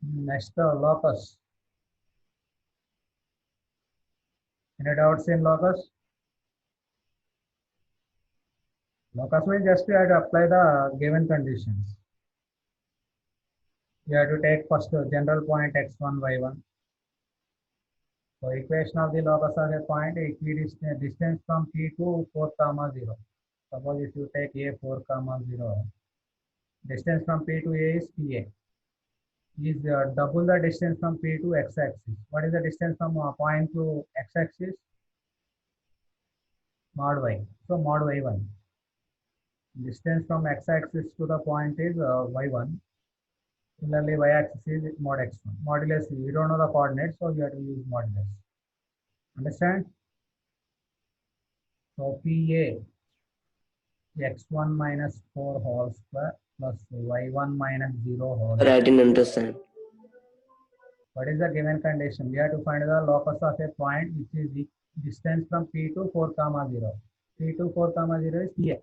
Next, locus. Any doubts in locus? Locus means just you have to apply the given conditions. You have to take first general point x1, y1. So equation of the locus of a point equidistant distance from P to 4, comma 0. Suppose if you take A 4, comma 0, distance from P to A is PA. Is double the distance from P to x-axis. What is the distance from point to x-axis? Mod y. So mod y1. Distance from x-axis to the point is y1. Similarly, y-axis is mod x1. Modulus, you don't know the coordinates, so you have to use modulus. Understand? So PA x1 minus 4 whole square plus y1 minus 0 whole Sir, square. I didn't understand. What is the given condition? We have to find the locus of a point which is the distance from P to 4, comma 0. P to 4, comma 0 is PA.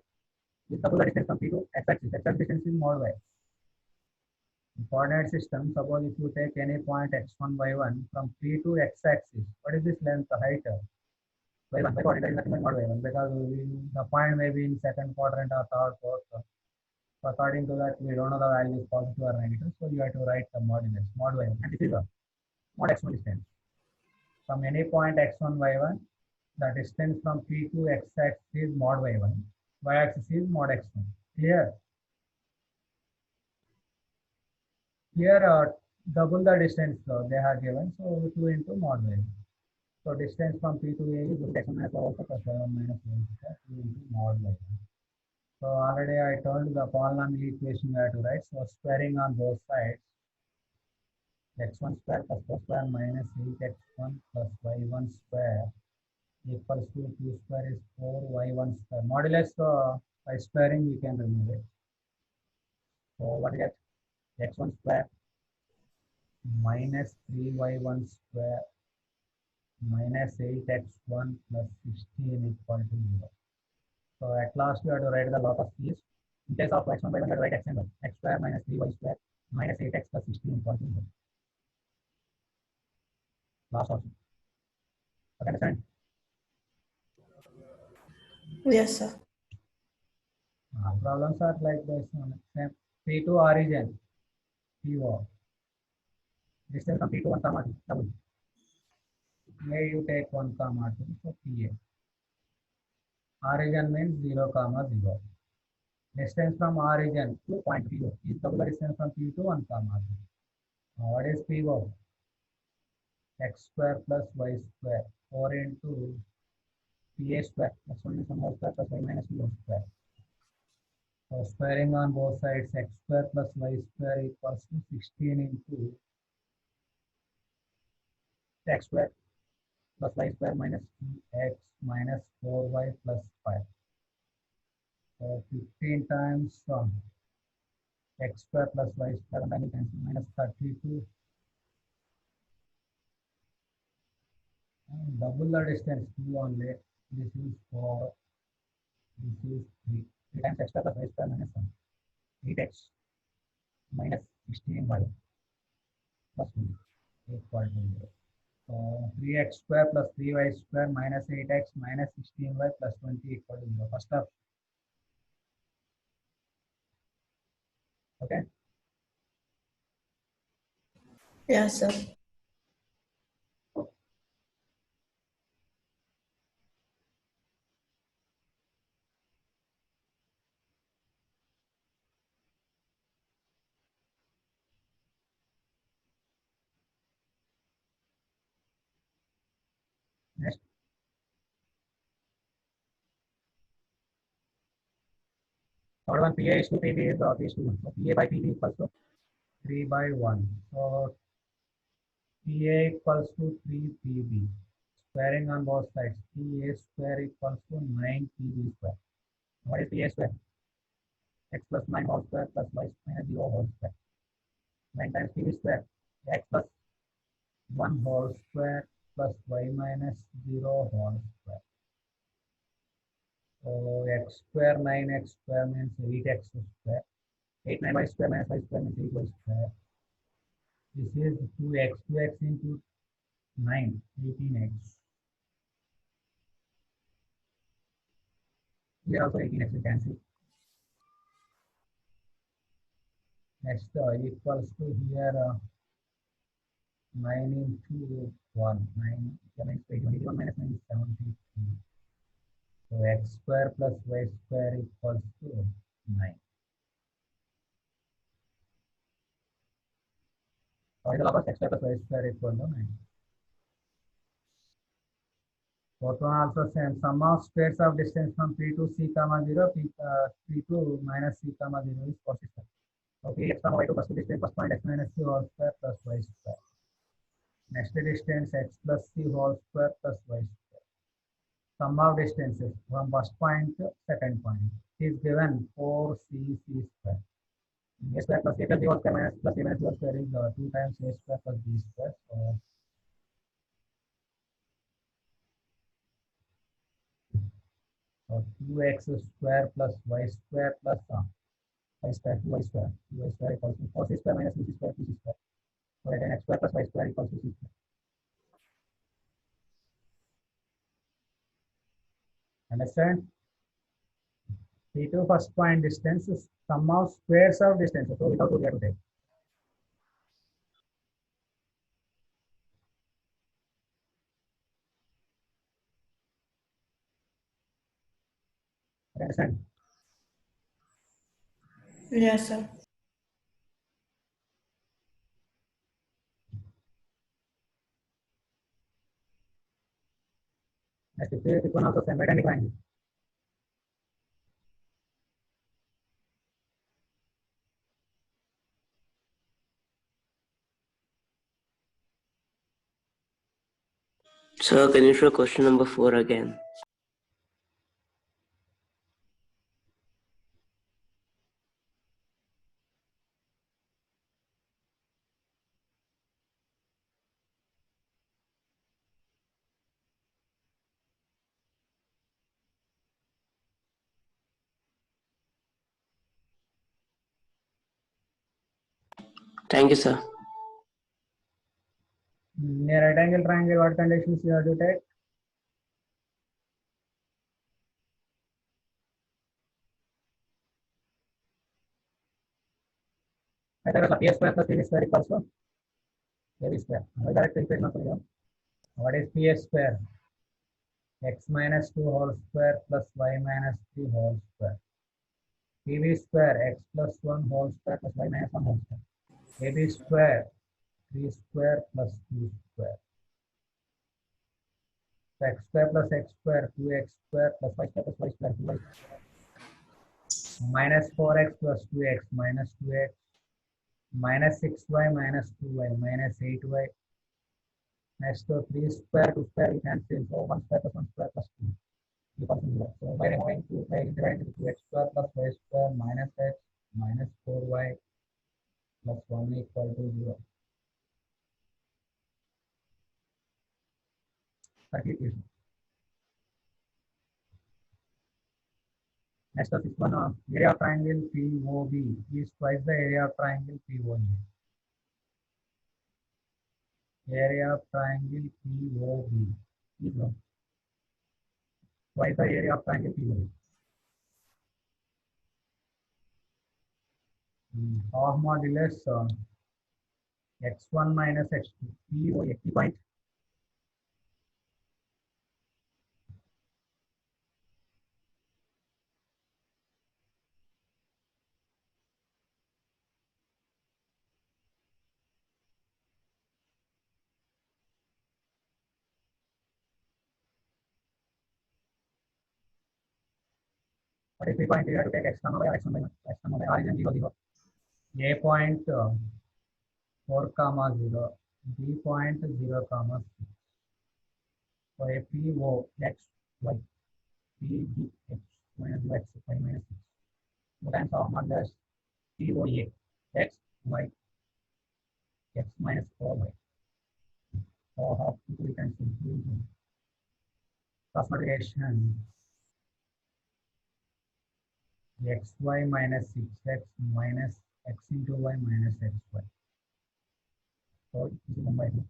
With double the distance from P to x-axis. X-axis distance is mod y. Coordinate system, suppose if you take any point x1, y1 from P to x-axis, what is this length, the height? Y1, by coordinate is nothing but mod y1 because the point may be in second quadrant or third, fourth. So according to that, we don't know the value is positive or negative, so you have to write the modulus, mod y1, and this is a mod x1 distance. From any point x1, y1, the distance from P to x-axis is mod y1, y-axis is mod x1. Clear? Here, double the distance they have given, so 2 into mod y1. So distance from P to A is x1 minus also plus y1 minus y2 into mod y1. So already I told the polynomial equation you have to write. So squaring on both sides, x1 square plus y square minus 8x1 plus y1 square equals to q square is 4y1 square. Modulus by squaring we can remove it. So what is that? X1 square minus 3y1 square minus 8x1 plus 16 equal to 0. So at last you have to write the locus is in case of x1 by 1 you have to write x and y. X square minus 3y square minus 8x plus 16 equal to 0. Last option. Okay, understand? Yes, sir. Problems are like this one. P to origin, PO. Distance from P to 1, comma 2, double. Here you take 1, comma 2, so PA. Origin means 0, comma 0. Distance from origin to point PO is double the distance from P to 1, comma 2. What is PO? X square plus y square 4 into PA square plus 1 minus 1 whole square plus y minus 2 whole square. So squaring on both sides, x square plus y square equals to 16 into x square plus y square minus 2x minus 4y plus 5. So 15 times x square plus y square many times minus 32. And double the distance 2 only. This is 4. This is 3. 3 times x square plus y square minus 1. 8x minus 16y plus 1 equal to 0. So 3x square plus 3y square minus 8x minus 16y plus 20 equal to 0. First up. Okay. Yes, sir. Next. Third one, PA is to PB is is to 1. So PA by PB equals to 3 by 1. So PA equals to 3 PB. Squaring on both sides. PA square equals to 9 PB square. What is PA square? X plus 9 whole square plus y minus 0 whole square. 9 times PB square. X plus 1 whole square plus y minus 0 whole square. So x square 9x square means 8x square. 8 9y square minus y square means 8y square This is 2x into 9, 18x. Here also 18x we can see. Next equals to here 9 into 1, 9, 21 minus 9 is 73. So x square plus y square equals to 9. What is the log of x square plus y square equal to 9? Fourth one also same. Sum of squares of distance from P to C comma 0, P to minus C comma 0 is 47. Okay, x comma y to first distance first point x minus C whole square plus y square. Next distance x plus C whole square plus y square. Sum of distances from first point to second point is given 4cc square. A square plus a plus b whole square minus plus a minus b whole square is 2 times a square plus b square. So 2x square plus y square plus y square, 2y square equals to 4c square minus 2c square, 2c square. So again x square plus y square equals to c square. Understand? P2 first point distance is sum of squares of distance. So without we have to take. Understand? Yes, sir. Next, this one also same, right? And triangle. Sir, can you show question number 4 again? Thank you, sir. Near right angle triangle, what conditions you have to take? P square plus p square equals to a square. Direct equation. What is p square? X minus 2 whole square plus y minus 3 whole square. PV square x plus 1 whole square plus y minus 1 whole square. AB square 3 square plus 2 square. So x square plus x square 2x square plus y square plus y square 2y. Minus 4x plus 2x minus 2x minus 6y minus 2y minus 8y. Next to 3 square 2 square we can see, so 1 square plus 1 square plus 2 equals to 0. So by removing 2 by dividing 2x square plus y square minus x minus 4y plus 1 equal to 0. Equation. Next up is one area of triangle POB is twice the area of triangle POA. Area of triangle POB is twice the area of triangle POA. Half modulus x1 minus x2 POA key point. What is the point? You have to take x comma y, x comma y, x comma y, origin 0 0. A point 4 comma 0, B point 0 comma 6. So a PO x y P B x minus x y minus 6. So times half modulus POA x y x minus 4y. So half we can simply cross multiplication xy minus 6x minus x into y minus xy. So this is 1 by 2.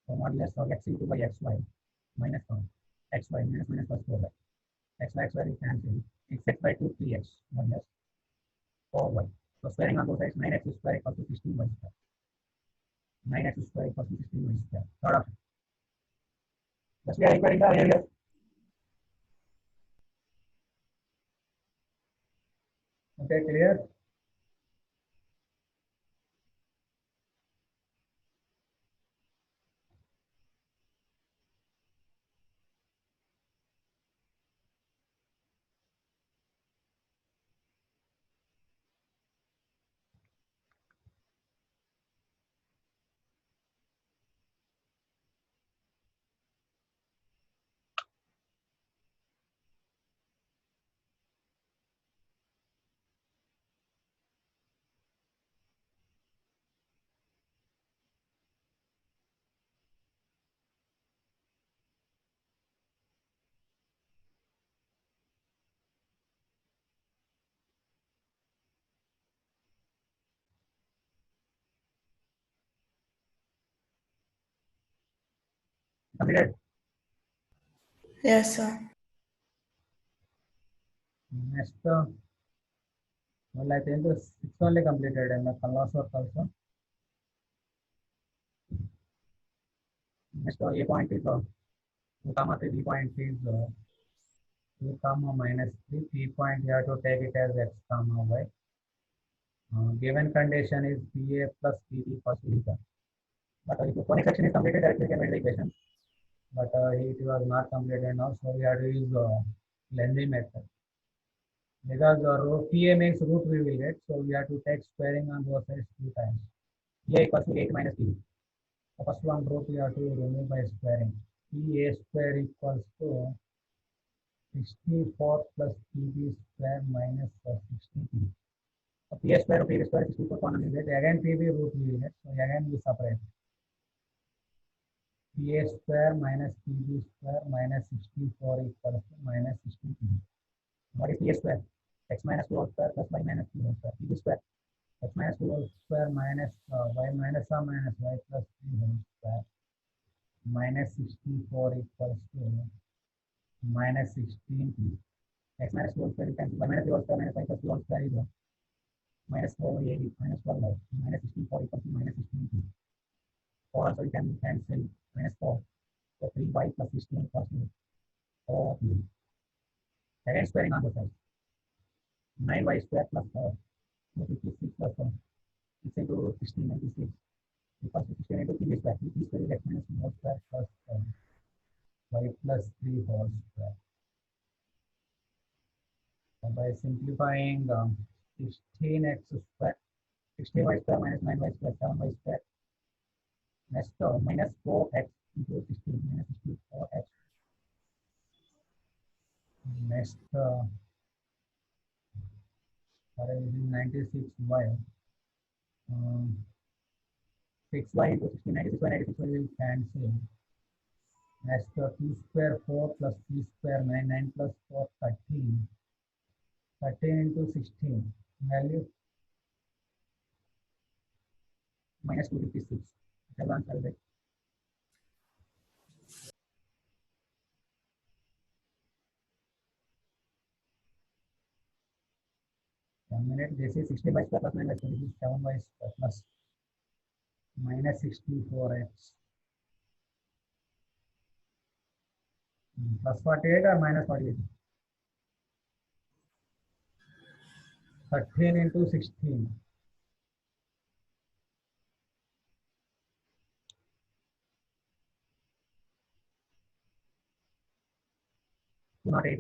So modulus of x into by xy minus 1 xy minus minus plus 4y xy is cancelled. X by 2 3x minus 4y. So squaring on both sides 9x square equals to 16y square. 9x square equals to 16y square. Third option. Just we are equating the areas. Okay, clear? Completed. Yes, sir. Next, well, I think the 6 only completed and the loss work also. Next, a point is 2 comma 3, b point is 2 comma minus 3. P point you have to take it as x comma y. Given condition is PA plus PB for silicon. But if the conic section is completed, directly we can write the equation. But it was not completed now, so we have to use lengthy method. Because root PA makes root we will get, so we have to take squaring on both sides 2 times. A equals to 8 minus B. The first one root we have to remove by squaring. PA square equals to 64 plus PB square minus 60. So PA square of PB square is 64 common is it. Again PB root we will get, so again we separate. PA square minus PB square minus 64 equals to minus 60. What is PA square? X minus 2 whole square plus y minus 2 whole square. PB square. X minus 2 whole square minus y minus minus y plus 3 whole square minus 64 equals to minus 16. X minus 2 whole square is y minus 3 whole square minus y plus 2 whole square is minus 4y minus 12y minus 64 equals to minus 16. 4 also you can cancel minus 4. So 3y plus 16 equals to 4. Again squaring on the side. 9y square plus 4. 56 plus 4. 6 into 16, 96. Equals to 16 into 3 square. 3 square is x minus 1 whole square plus y plus 3 whole square. So by simplifying 16x square, 16y square minus 9y square, 7y square. Next minus 4x into 16 minus 64x. Next, for 96y. 6y into 16, 96y, 96y will cancel. Next, p square 4 plus p square 9, 9 plus 4, 13. 13 into 16, value minus 256. I'll answer that. One minute, this is 60 by square plus 9 by square, this is 7 by square plus minus 64x. Plus 48 or minus 48? 13 into 16. Do not 8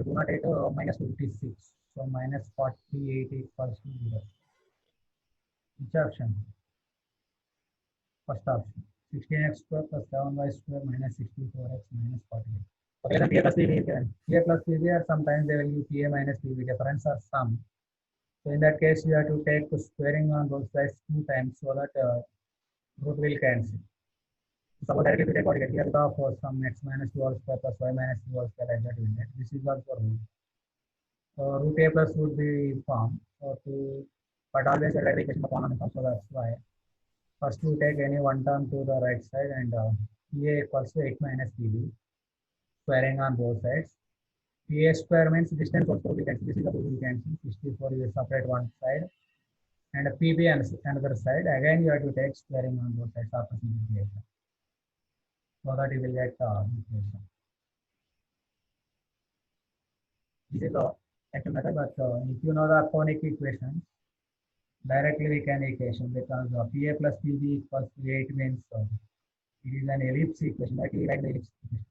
minus 56. So minus 48 equals to 0. Which option? First option. 16x square plus 7y square minus 64x minus 48. Okay, then P plus PB given. P plus PB or sometimes they will use PA minus PB difference or sum. So in that case, you have to take squaring on both sides 2 times so that root will cancel. Suppose directly we take what we get here for some x minus 2 whole square plus y minus 2 whole square like that we get. This is also root. So root a plus root b form. So to but always write the equation upon on the so that's why. First, we take any one term to the right side, and PA equals to 8 minus PB, squaring on both sides. PA square means distance also we can see. This is the we can see 64, you separate one side, and PB and another side. Again, you have to take squaring on both sides after simplification, so that you will get equation. This is the actual method, but if you know the conic equation, directly we can equation, because PA plus PB equals to 8 means it is an ellipse equation. Like we write the ellipse equation.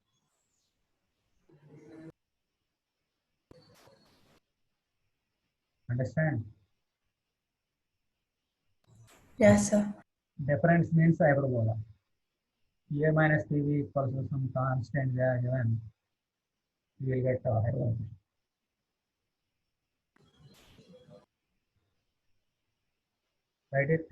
Understand? Yes, sir. Difference means hyperbola. PA minus PB equals to some constant they are given. You will get hyperbola. Write it.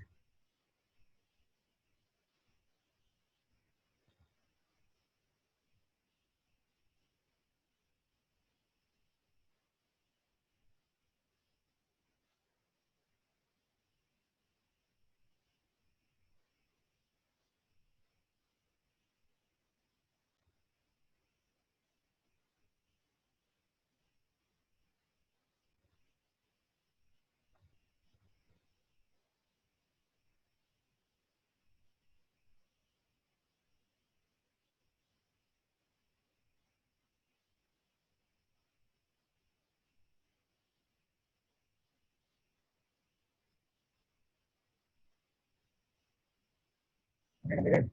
Okay.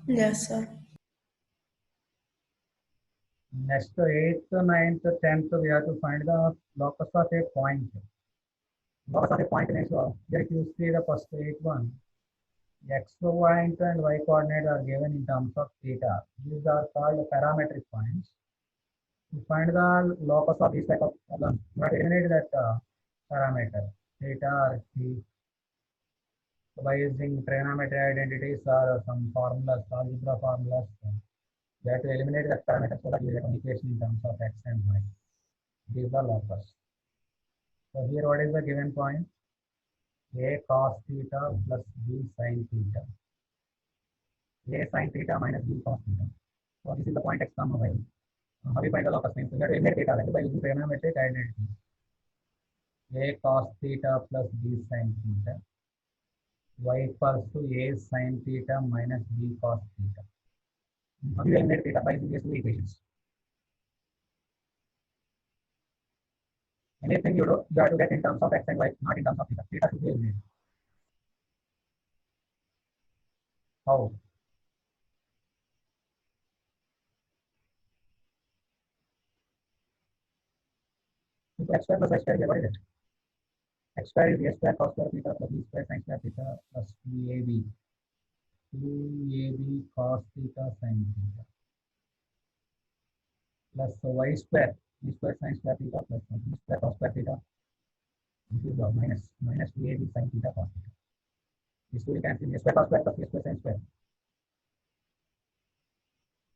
Yes, sir. Next, 8th, 9th, 10th, we have to find the locus of a point. Locus of a point means here if you see the first 8 one, x point and y coordinate are given in terms of theta. These are called parametric points. To find the locus of this type of problem, you have to eliminate that parameter, theta or t, by using trigonometry identities or some formulas, algebra formulas. You have to eliminate that parameter so that you get an equation in terms of x and y. These are locus. So here what is the given point? A cos theta plus b sin theta. A sin theta minus b cos theta. So this is the point x comma y. How do you find the locus means? You have to eliminate theta value by using trigonometric identity. A cos theta plus b sin theta. Y equals to a sin theta minus b cos theta. How do you eliminate theta by using these two equations? Anything you do, you have to get in terms of x and y, not in terms of theta. Theta should be eliminated. How? If x square plus y square, what is it? X square is a square cos square theta plus b square sin square theta plus 2ab. 2ab cos theta sin theta plus y square, b square sin square theta plus b square cos square theta. This is minus 2ab sin theta cos theta. This two will cancel. A square cos square plus a square sin square.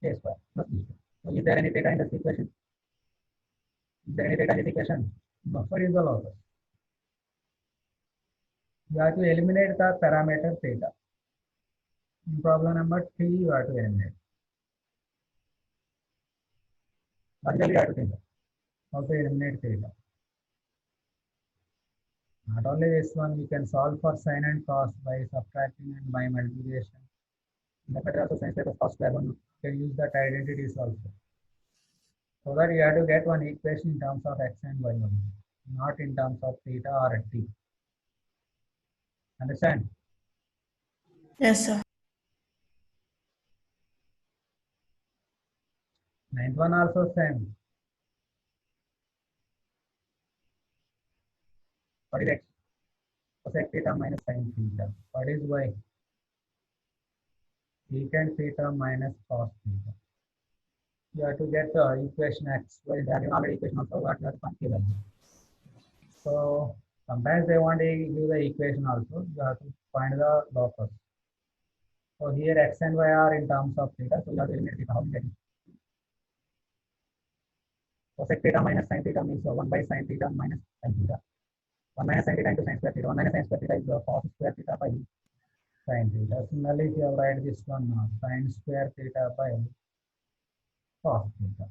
A square plus b square. So is there any theta in this equation? Is there any theta in this equation? No. What is the locus? You have to eliminate the parameter theta. In problem number 3, you have to eliminate. Logically, you have to think how to eliminate theta. Not only this one, you can solve for sin and cos by subtracting and by multiplication. The better also sin square cos square one, you can use that identities also. So that you have to get one equation in terms of x and y only, not in terms of theta or t. Understand? Yes, sir. 9th one also same. What is x? Cosec theta minus sin theta. What is y? Secant theta minus cos theta. You have to get the equation x. Well, they have already equation also, what you have to find the value. So sometimes they want to give the equation also. You have to find the locus. So here x and y are in terms of theta. So you have to eliminate theta. How do you get it? Cosec theta minus sin theta means 1 by sin theta minus sin theta. 1 minus sin theta into sin square theta. 1 minus sin square theta is cos square theta by sin theta. Similarly, if you write this one sin square theta by cos theta.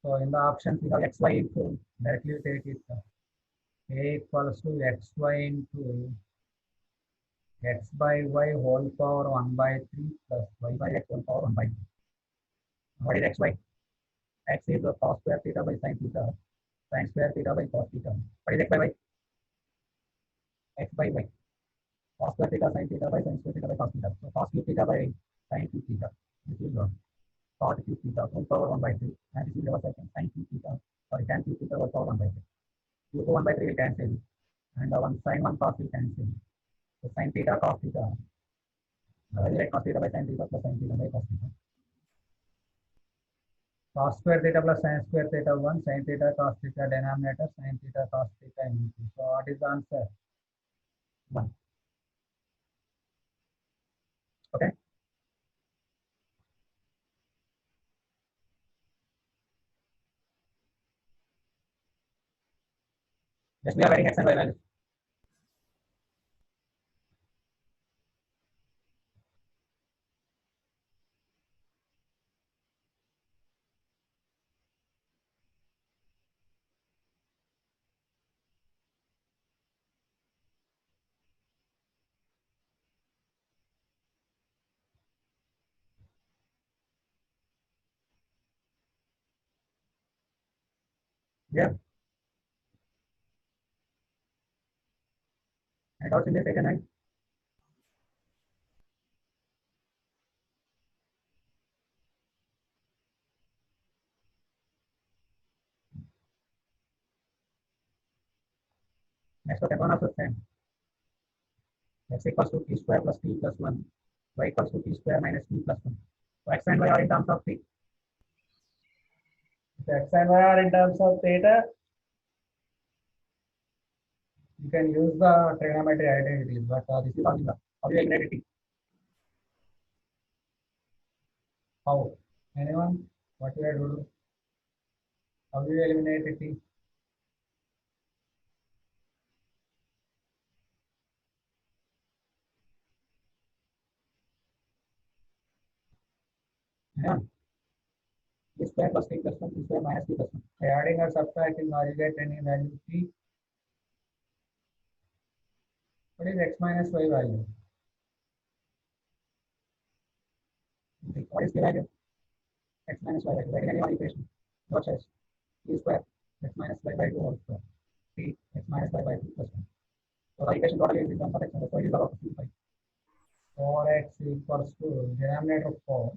So in the options we have xy into, directly take it, a equals to xy into x by y whole power 1 by 3 plus y by x whole power 1 by 3. What is xy? X is the cos square theta by sin theta, sin square theta by cos theta. What is x by y? X by y. Cos square theta sin theta by sin square theta by cos theta. So cos cube theta by sin cube theta. This is cot cube theta whole power 1 by 3. And this is our second sin cube theta. Sorry, tan cube theta whole power 1 by 3. Cube 1 by 3 will cancel. And one sin 1 cos will cancel. So sin theta cos theta. Like cos theta by sin theta plus sin theta by cos theta. Cos square theta plus sin square theta 1, sin theta cos theta denominator, sin theta cos theta into. So what is the answer? 1. Okay. Just we are writing x and y values. Yeah. And also in the second hand. Next step 1 also same. X equals to t square plus t plus 1. Y equals to t square minus t plus 1. So x and y are in terms of t. If x and y are in terms of theta, you can use the trigonometry identities, but this is algebra. How do you eliminate t? How? Anyone? What you are doing? How do you eliminate t? Yeah. T square plus t plus 1, t square minus t plus 1. By adding or subtracting, or you get any value t. What is x minus y value? What is the value? X minus y value. Writing any one equation. No choice. T square x minus y by 2 whole square. T x minus y by 2 plus 1. So the equation totally is in terms of x minus y is about 5. 4x equals to denominator 4.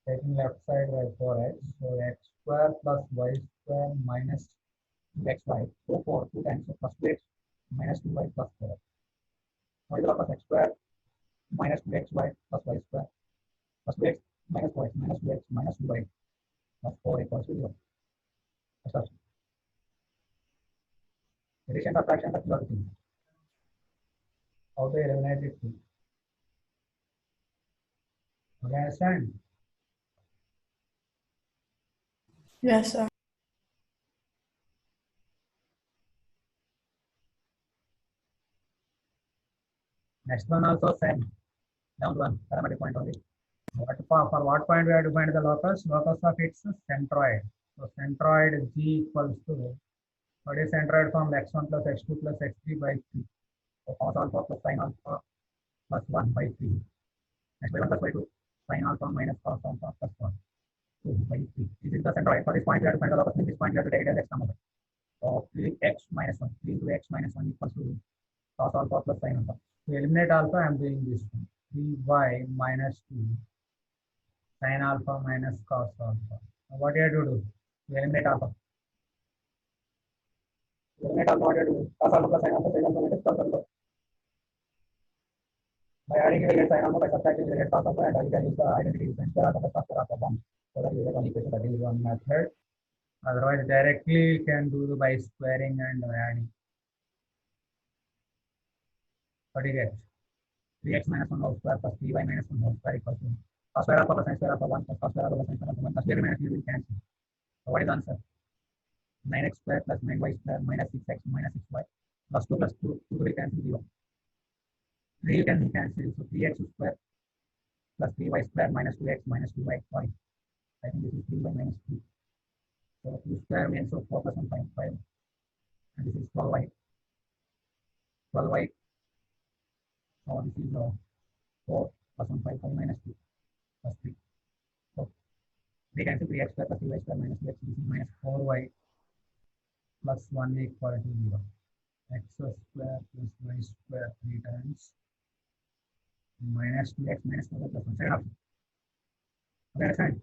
Taking left side by 4x. So x square plus y square minus 2xy. So 4 2 times. So plus 2x minus 2y plus 4. What is the log of x square minus 2xy plus y square plus 2x minus 4x minus 2x minus 2y plus 4 equals to 0. Addition, subtraction, subtraction. How to eliminate it? Okay, understand? Yes, sir. Next one also same. Down one parametric point only. For what point we have to find the locus? Locus of its centroid. So centroid G equals to, what is centroid from x1 plus x2 plus x3 by 3. So cos alpha plus sin alpha plus 1 by 3. X by 1 plus by 2. Sin alpha minus cos alpha plus 1. 2 by 3. This is the centroid. For this point we have to find the locus. This point we have to take it as x number. So 3x minus 1. 3 into x minus 1 equals to cos alpha plus sin alpha. To eliminate alpha, I am doing this one. 3y minus 2 sin alpha minus cos alpha. Now what do you have to do? To eliminate alpha. To eliminate alpha, what do you have to do? Cos alpha plus sin alpha, sin alpha minus cos alpha. By adding, you will get sin alpha, by subtracting, you will get cos alpha, and you can use the identity sin square alpha plus cos square alpha 1. So that you get one equation. That is one method. Otherwise, directly you can do by squaring and adding. What do you get? 3x minus 1 whole square plus 3y minus 1 whole square equals to cos square alpha plus sin square alpha 1 plus cos square alpha plus sin square alpha 1 plus 3 minus 3 will cancel. So what is the answer? 9x square plus 9y square minus 6x minus 6y plus 2 plus 2. 2 will cancel 0. 3 can cancel. So 3x square plus 3y square minus 2x minus 2y. Sorry, I think this is 3y minus 2. So 2 square means so 4 plus 1 5. And this is 12y. 12y. So this is 4 plus 1 5 minus 2 plus 3. So 3 cancel 3x square plus 3y square minus 2x. This is minus 4y plus 1 equal to 0. X square plus y square 3 times minus 2x minus 4 plus 1. Second option. Okay, understand?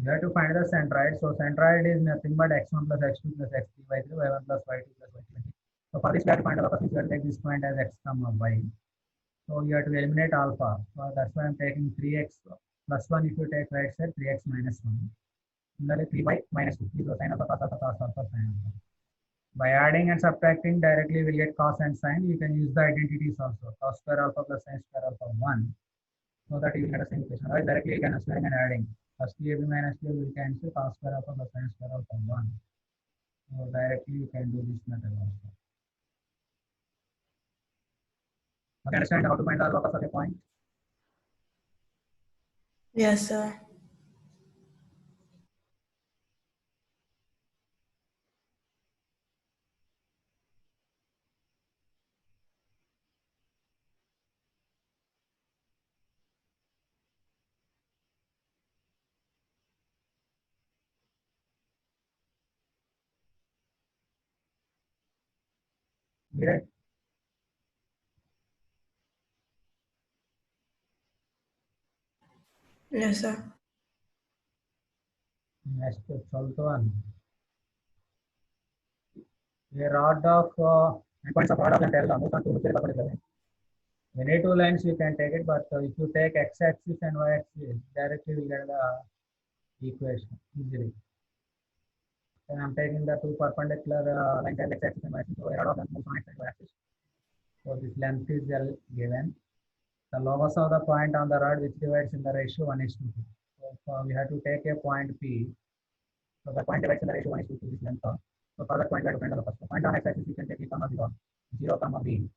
You have to find the centroid. So centroid is nothing but x1 plus x2 plus x3 y3 y1 plus y2 plus y3. So for this we have to find the locus. You have to take this point as x comma y. So you have to eliminate alpha. So that's why I'm taking 3x plus 1 if you take right side 3x minus 1. Similarly 3y minus 2 is the sign of the cos alpha sin alpha. By adding and subtracting directly we'll get cos and sin. You can use the identities also. Cos square alpha plus sin square alpha 1. So that you will get the same equation. Otherwise directly you can subtract and adding. First AB minus AB will cancel cos square alpha plus sin square alpha 1. So directly you can do this method also. Okay, understand how to find the locus of a point? Yes, sir. Great. Yes, sir. Next, 12th one. A rod of points of rod of length L almost on 2 perpendicular lines. Any two lines you can take it, but if you take x-axis and y-axis, directly we get the equation easily. And I'm taking the two perpendicular lines as x-axis and y-axis, so a rod of length moves on x and y-axis. So this length is L given. The locus of the point on the rod which divides in the ratio 1:2. So we have to take a point P. So the point divides in the ratio 1:2 this length. So for that point we have to find the locus. The point on x-axis you can take a comma 0, 0 comma b.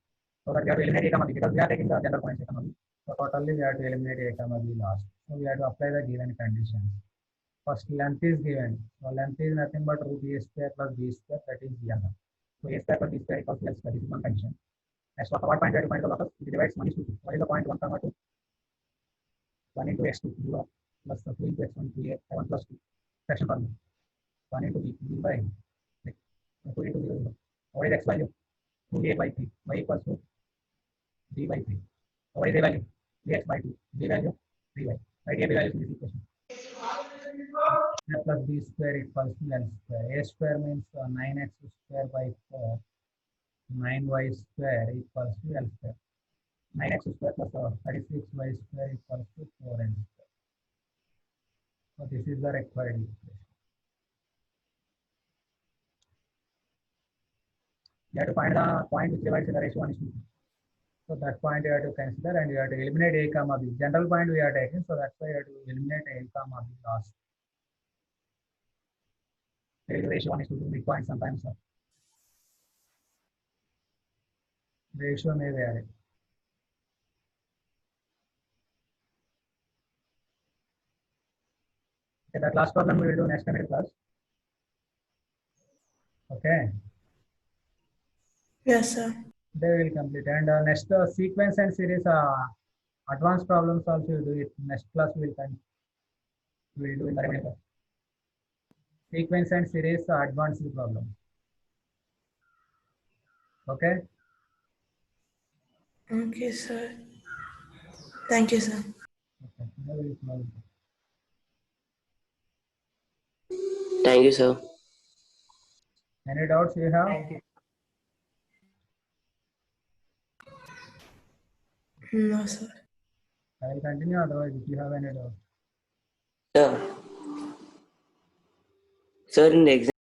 So that we have to eliminate a comma b because we are taking the general points a comma b. So totally we have to eliminate a comma b last. So we have to apply the given conditions. First length is given. So length is nothing but root a square plus b square, that is the other. So a square plus b square equals l square. This is one condition. Next, what point we have to find the locus? It divides 1:2. What is the point 1 comma 2? 1 into x2 0 plus 2 into x1 2a 1 plus 2. Fraction formula. 1 into b by 2 into 0. What is x value? 2a by 3. Y equals to b by 3. What is a value? 3x by 2. B value 3y. Write a b value in this equation. A plus b square equals to l square. A square means 9x square by 4. 9y square equals to l square. 9x square plus 36y square equals to 4n square. So this is the required equation. You have to find the point which divides in the ratio 1:2. So that point you have to consider and you have to eliminate a comma b. General point we are taking, so that's why you have to eliminate a comma b last. There is a ratio 1:2 big point sometimes. Ratio may vary. Okay, that last problem we will do next time in class. Okay. Yes, sir. They will complete. And next sequence and series advanced problems also you do it. Next class we will do in the remaining class. Sequence and series advanced problem. Okay. Okay, sir. Thank you, sir. Okay. Now we will close. Thank you, sir. Any doubts you have? No, sir. I will continue. Otherwise, if you have any doubts. Sir. Sir, in the exam